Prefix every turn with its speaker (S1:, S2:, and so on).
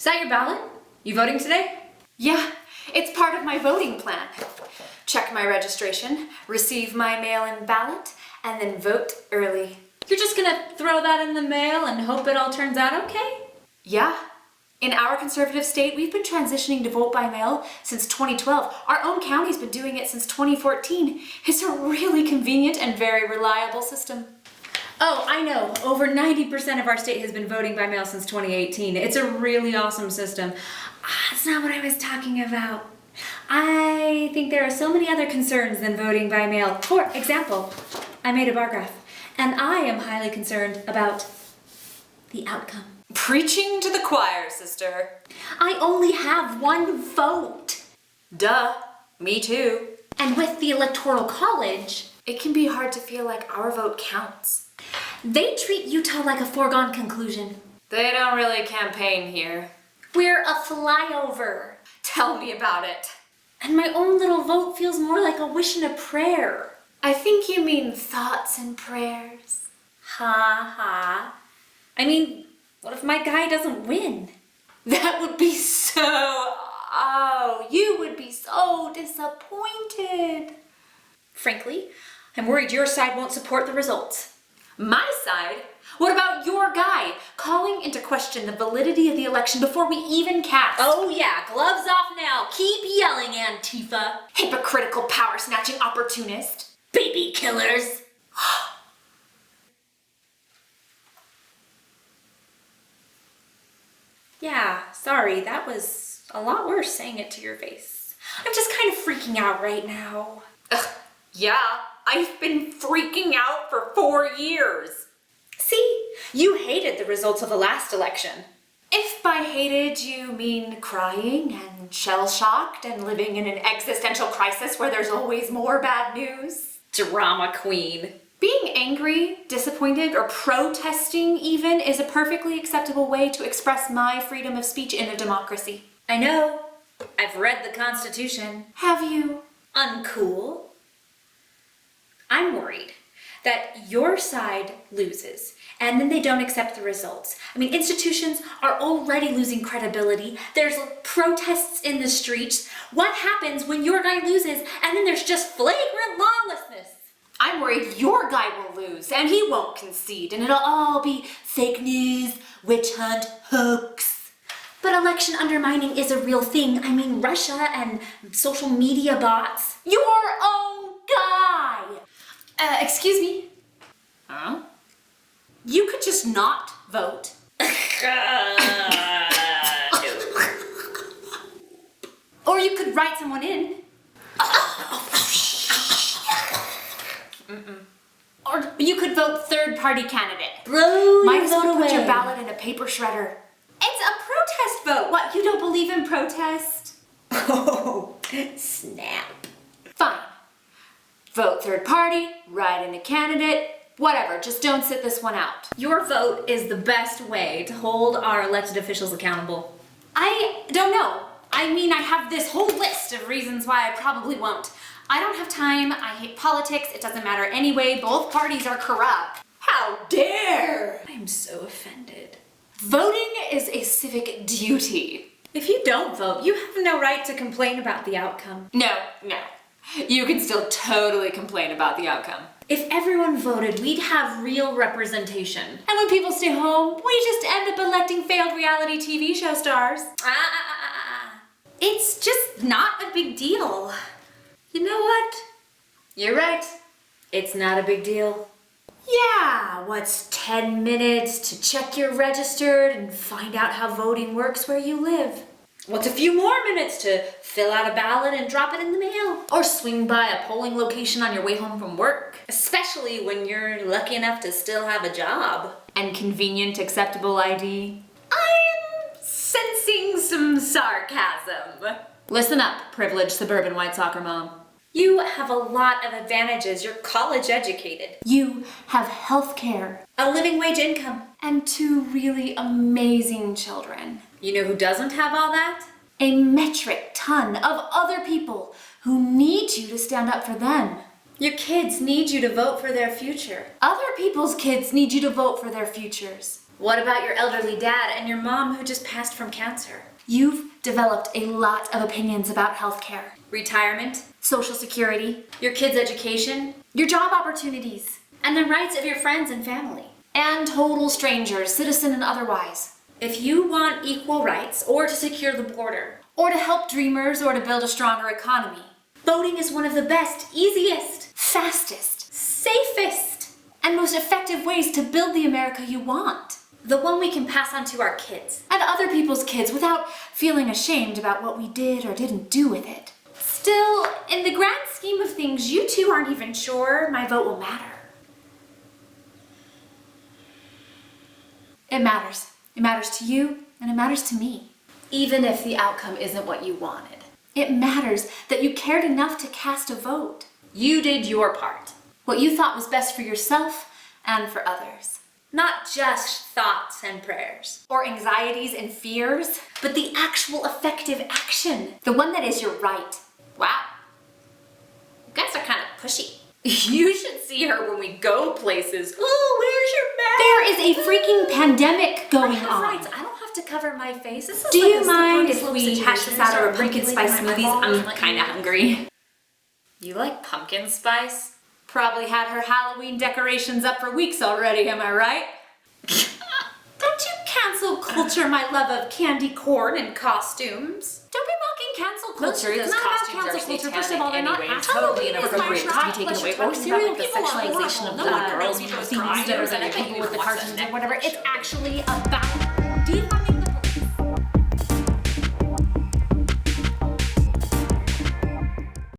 S1: Is that your ballot? You voting today?
S2: Yeah, it's part of my voting plan. Check my registration, receive my mail-in ballot, and then vote early.
S1: You're just gonna throw that in the mail and hope it all turns out okay?
S2: Yeah. In our conservative state, we've been transitioning to vote by mail since 2012. Our own county's been doing it since 2014. It's a really convenient and very reliable system.
S1: Oh, I know. Over 90% of our state has been voting by mail since 2018. It's a really awesome system. That's not what I was talking about. I think there are so many other concerns than voting by mail. For example, I made a bar graph, and I am highly concerned about the outcome.
S2: Preaching to the choir, sister.
S1: I only have one vote.
S2: Duh, me too.
S1: And with the Electoral College,
S2: it can be hard to feel like our vote counts.
S1: They treat Utah like a foregone conclusion.
S2: They don't really campaign here.
S1: We're a flyover.
S2: Tell me about it.
S1: And my own little vote feels more like a wish and a prayer.
S2: I think you mean thoughts and prayers.
S1: Ha ha. I mean, what if my guy doesn't win?
S2: That would be you would be so disappointed.
S1: Frankly, I'm worried your side won't support the results.
S2: My side? What about your guy calling into question the validity of the election before we even cast?
S1: Oh yeah, gloves off now. Keep yelling, Antifa.
S2: Hypocritical power-snatching opportunist.
S1: Baby killers. Yeah, sorry, that was a lot worse saying it to your face. I'm just kind of freaking out right now.
S2: Ugh, yeah, I've been freaking out for 4 years.
S1: See, you hated the results of the last election.
S2: If by hated you mean crying and shell-shocked and living in an existential crisis where there's always more bad news.
S1: Drama queen.
S2: Being angry, disappointed, or protesting even is a perfectly acceptable way to express my freedom of speech in a democracy.
S1: I know. I've read the Constitution.
S2: Have you?
S1: Uncool. I'm worried that your side loses and then they don't accept the results. I mean, institutions are already losing credibility. There's protests in the streets. What happens when your guy loses and then there's just flagrant lawlessness?
S2: I'm worried your guy will lose and he won't concede and it'll all be fake news, witch hunt, hoax.
S1: But election undermining is a real thing. I mean, Russia and social media bots.
S2: Your own guy! Excuse me?
S1: Huh?
S2: You could just not vote. Or you could write someone in. Or you could vote third-party candidate.
S1: Bro,
S2: might as well
S1: vote
S2: put
S1: away.
S2: your ballot in a paper shredder. It's a protest vote. What, you don't believe in protest?
S1: Oh, snap.
S2: Fine. Vote third party, write in a candidate, whatever, just don't sit this one out.
S1: Your vote is the best way to hold our elected officials accountable.
S2: I don't know. I mean, I have this whole list of reasons why I probably won't. I don't have time, I hate politics, it doesn't matter anyway, both parties are corrupt. How dare!
S1: I'm so offended.
S2: Voting is a civic duty.
S1: If you don't vote, you have no right to complain about the outcome.
S2: No. You can still totally complain about the outcome.
S1: If everyone voted, we'd have real representation. And when people stay home, we just end up electing failed reality TV show stars. It's just not a big deal. You know what?
S2: You're right.
S1: It's not a big deal.
S2: Yeah, what's 10 minutes to check you're registered and find out how voting works where you live?
S1: What's a few more minutes to fill out a ballot and drop it in the mail?
S2: Or swing by a polling location on your way home from work?
S1: Especially when you're lucky enough to still have a job.
S2: And convenient, acceptable ID? I'm sensing some sarcasm. Listen up, privileged suburban white soccer mom.
S1: You have a lot of advantages. You're college educated.
S2: You have health care.
S1: A living wage income.
S2: And 2 really amazing children.
S1: You know who doesn't have all that?
S2: A metric ton of other people who need you to stand up for them.
S1: Your kids need you to vote for their future.
S2: Other people's kids need you to vote for their futures.
S1: What about your elderly dad and your mom who just passed from cancer?
S2: You've developed a lot of opinions about healthcare,
S1: Retirement,
S2: Social Security,
S1: your kids' education,
S2: your job opportunities,
S1: and the rights of your friends and family.
S2: and total strangers, citizen and otherwise.
S1: If you want equal rights or to secure the border,
S2: Or to help dreamers or to build a stronger economy.
S1: voting is one of the best, easiest,
S2: Fastest
S1: safest,
S2: and most effective ways to build the America you want.
S1: the one we can pass on to our kids.
S2: And other people's kids without feeling ashamed about what we did or didn't do with it.
S1: Still, in the grand scheme of things, you two aren't even sure my vote will matter.
S2: It matters. It matters to you and it matters to me.
S1: Even if the outcome isn't what you wanted.
S2: It matters that you cared enough to cast a vote.
S1: You did your part.
S2: What you thought was best for yourself and for others.
S1: Not just thoughts and prayers,
S2: Or anxieties and fears,
S1: but the actual effective action.
S2: the one that is your right.
S1: Wow. You guys are kind of pushy. You should see her when we go places. Ooh, where's your bag?
S2: There is a freaking pandemic going
S1: I have
S2: on.
S1: rights. I don't have to cover my face. This is
S2: Do
S1: like
S2: you
S1: a
S2: mind
S1: slippery
S2: if
S1: slope
S2: we
S1: situation.
S2: hash this out over pumpkin spice
S1: Manipulating my
S2: smoothies?
S1: eyeballs,
S2: I'm
S1: like,
S2: kind of hungry.
S1: You like pumpkin spice?
S2: Probably had her Halloween decorations up for weeks already, am I right?
S1: Don't you cancel culture my love of candy corn and costumes.
S2: Don't be mocking cancel
S1: Most
S2: culture.
S1: of
S2: It's
S1: those
S2: not about
S1: costumes
S2: cancel
S1: are
S2: culture. First of all, they're not
S1: satanic
S2: actually
S1: anyway. Totally
S2: inappropriate to be
S1: inappropriate.
S2: taken away.
S1: Or
S2: Or
S1: serial
S2: serial the
S1: people are
S2: sexualization of
S1: horrible.
S2: little
S1: No,
S2: girls
S1: people
S2: and
S1: are
S2: things
S1: crying
S2: that are
S1: over
S2: going to
S1: anything
S2: people
S1: you
S2: with the
S1: watch
S2: cartoons
S1: on
S2: or whatever. It's
S1: Netflix.
S2: actually about defunding